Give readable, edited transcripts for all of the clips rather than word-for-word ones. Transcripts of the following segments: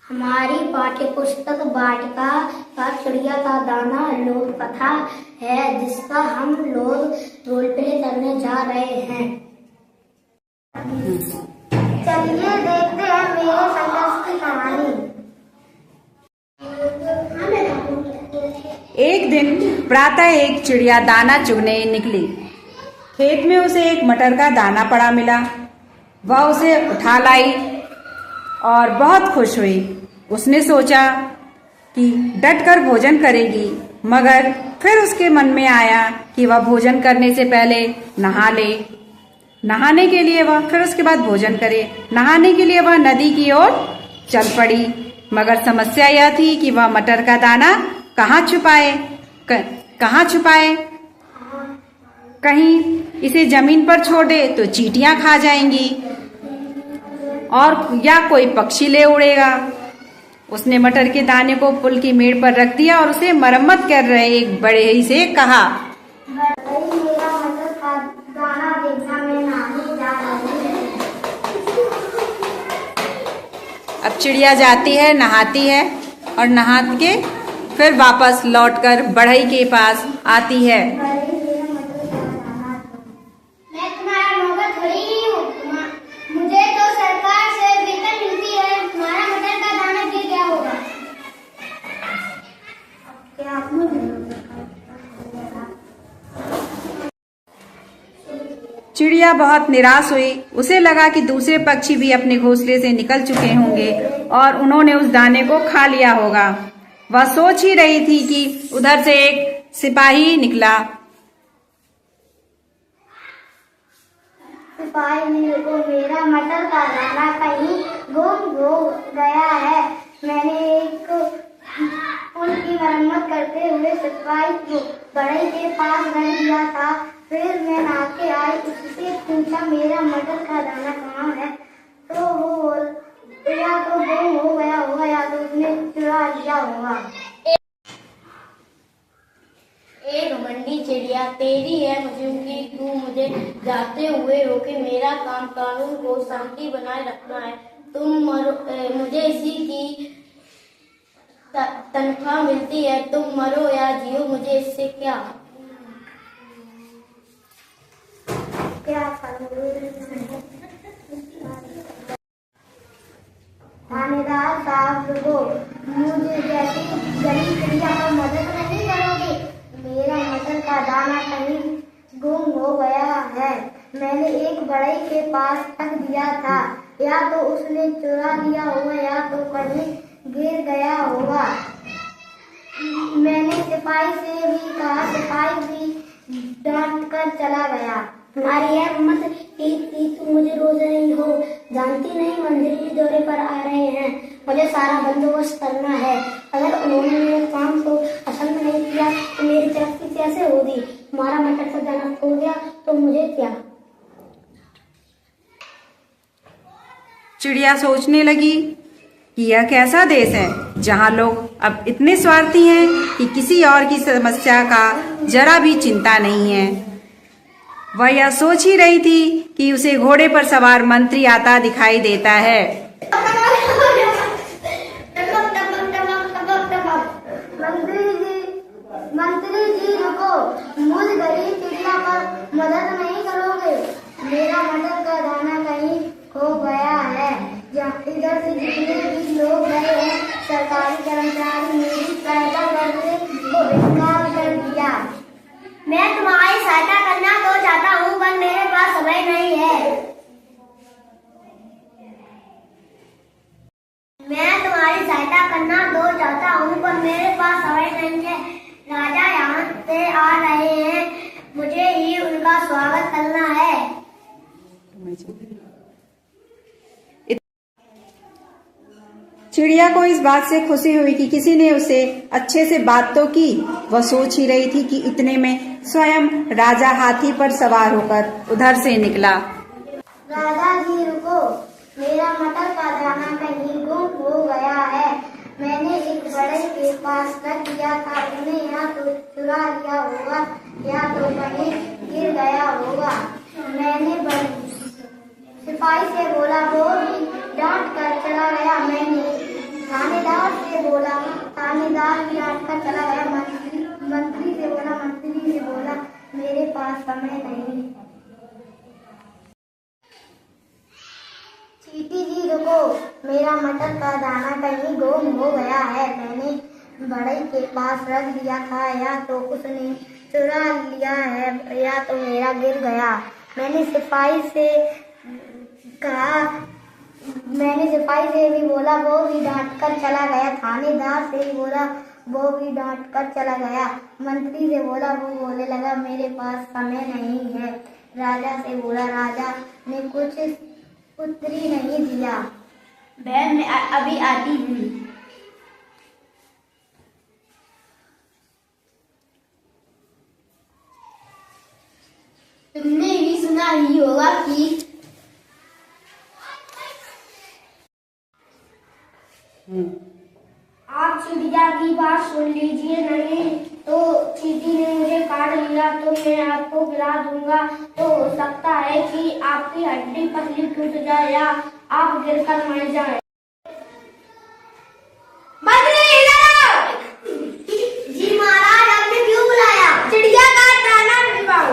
हमारी पाठ्य पुस्तक वाटिका का चिड़िया का दाना लोक कथा है, जिसका हम लोग रोल प्ले करने जा रहे हैं। चलिए देखते हैं मेरे सर्कस की कहानी। एक दिन प्रातः एक चिड़िया दाना चुगने निकली। खेत में उसे एक मटर का दाना पड़ा मिला। वह उसे उठा लाई और बहुत खुश हुई। उसने सोचा कि डटकर भोजन करेगी, मगर फिर उसके मन में आया कि वह भोजन करने से पहले नहा ले। नहाने के लिए वह फिर उसके बाद भोजन करे। नहाने के लिए वह नदी की ओर चल पड़ी, मगर समस्या यह थी कि वह मटर का दाना कहाँ छुपाए। कहीं इसे जमीन पर छोड़ दे तो चींटियां खा जाएंगी और या कोई पक्षी ले उड़ेगा। उसने मटर के दाने को पुल की मेड़ पर रख दिया और उसे मरम्मत कर रहे एक बढ़ई से कहा, मेरा मटर का दाना देखना, मैं नहाने जा रही हूं। अब चिड़िया जाती है, नहाती है और नहा के फिर वापस लौटकर बढ़ई के पास आती है। मैं तुम्हारा नौकर थोड़ी ही हूँ, मुझे तो सरकार से वेतन मिलती है। तुम्हारा मटर का दाना गिर गया होगा। चिड़िया बहुत निराश हुई। उसे लगा कि दूसरे पक्षी भी अपने घोंसले से निकल चुके होंगे और उन्होंने उस दाने को खा लिया होगा। वह सोच ही रही थी कि उधर से एक सिपाही निकला। सिपाही को मेरा मटर का दाना कहीं गुम हो गया है। मैंने एक पुल की मरम्मत करते हुए सिपाही को बढ़ई के पास रख दिया था। फिर मैं नहा के आई, उससे पूछा मेरा मटर का दाना कहाँ है, तो वो या तो गुम हो गया होगा या तो उसने चुरा लिया होगा। एक घमंडी चिड़िया तेरी है मुझे कि तू मुझे जाते हुए रोके। मेरा काम कानून को शांति बनाए रखना है। मुझे इसी की तनख्वाह मिलती है। तुम मरो या जियो, मुझे इससे क्या थानेदार साहब को मुझे जैसी गरीब चिड़िया को मदद नहीं करोगे। मेरा मटर का दाना कहीं गुम हो गया है। मैंने एक बढ़ई के पास रख दिया था, या तो उसने चुरा लिया होगा या तो कहीं गिर गया होगा। मैंने सिपाही से भी कहा, सिपाही भी डांट कर चला गया। तुम्हारी है हिम्मत कि तुम मुझे रोज नहीं हो, जानती नहीं मंदिर के दौरे पर आ रहे हैं, मुझे सारा बंदोबस्त करना है। अगर उन्होंने मेरे काम को पसंद नहीं किया तो मेरी तरक्की कैसे होगी। तुम्हारा मटर का दाना खो गया तो मुझे क्या। चिड़िया सोचने लगी कि यह कैसा देश है जहाँ लोग अब इतने स्वार्थी हैं कि किसी और की समस्या का जरा भी चिंता नहीं है। वह यह सोच ही रही थी कि उसे घोड़े पर सवार मंत्री आता दिखाई देता है। मंत्री जी रुको, मुझ गरीब चिड़िया पर मदद नहीं करोगे। मेरा मटर का दाना कहीं खो गया है। इधर से जितने भी लोग गए हैं, सरकारी कर्मचारी मेरी सहायता करने को इनकार कर दिया। मैं तुम्हारी सहायता करना तो चाहता हूँ, पर मेरे पास समय नहीं है। मैं तुम्हारी सहायता करना तो चाहता हूँ, पर मेरे पास समय नहीं है। राजा यहाँ से आ रहे हैं, मुझे ही उनका स्वागत करना है। चिड़िया को इस बात से खुशी हुई कि किसी ने उसे अच्छे से बात तो की। वह सोच ही रही थी कि इतने में स्वयं राजा हाथी पर सवार होकर उधर से निकला। राजा जी रुको, मेरा मटर का दाना कहीं गुम हो गया है। मैंने एक बढ़ई के पास रख दिया था, उसने या तो चुरा लिया होगा या तो कहीं गिर गया होगा। मैंने सिपाही से बोला, वो भी डांट कर चला गया। मैंने बोला, थानेदार भी डांट कर चला गया। मंत्री से बोला मेरे पास समय नहीं। चींटी जी रुको, मेरा मटर का दाना कहीं गुम हो गया है। मैंने बढ़ई के पास रख दिया था, या तो उसने चुरा लिया है या तो मेरा गिर गया। मैंने सिपाही से भी बोला, वो भी डांट कर चला गया। थानेदार से भी बोला, वो भी डांट कर चला गया। मंत्री से बोला, वो बोलने लगा मेरे पास समय नहीं है। राजा से बोला, राजा ने कुछ उत्तरी नहीं दिया। बहन मैं अभी आती हूँ। तुमने भी सुना ही होगा कि आप चिड़िया की बात सुन लीजिए, नहीं तो चींटी ने मुझे काट लिया तो मैं आपको गिरा दूंगा। तो हो सकता है कि आपकी हड्डी पसली टूट जाए या आप गिरकर मर जाए। जी महाराज, आपने क्यों बुलाया? चिड़िया का दाना भिजवाओ।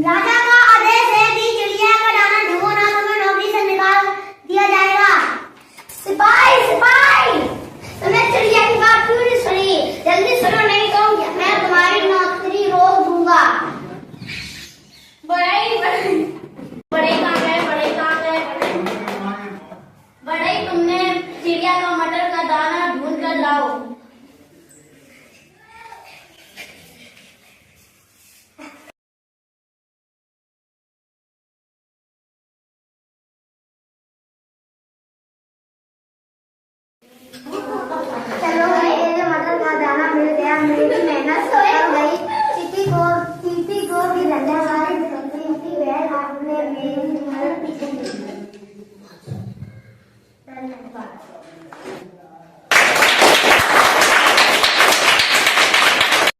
राजा का आदेश है कि चिड़िया का दाना ढूंढो ना तो मैं नौकरी से निकाल दिया जाएगा। सिपाही, तुमने चिड़िया की बात क्यों नहीं सुनी? जल्दी सुनो, नहीं तो मैं तुम्हारी नौकरी रोक दूंगा। बड़े तुमने चिड़िया का मटर का दाना ढूंढ कर लाओ। चलो, मेरे मटर का दाना मिल गया। मेरी मेहनत सफल गई। चींटी को भी धन्यवाद। चींटी बहन, आपने मेरी मदद की। धन्यवाद।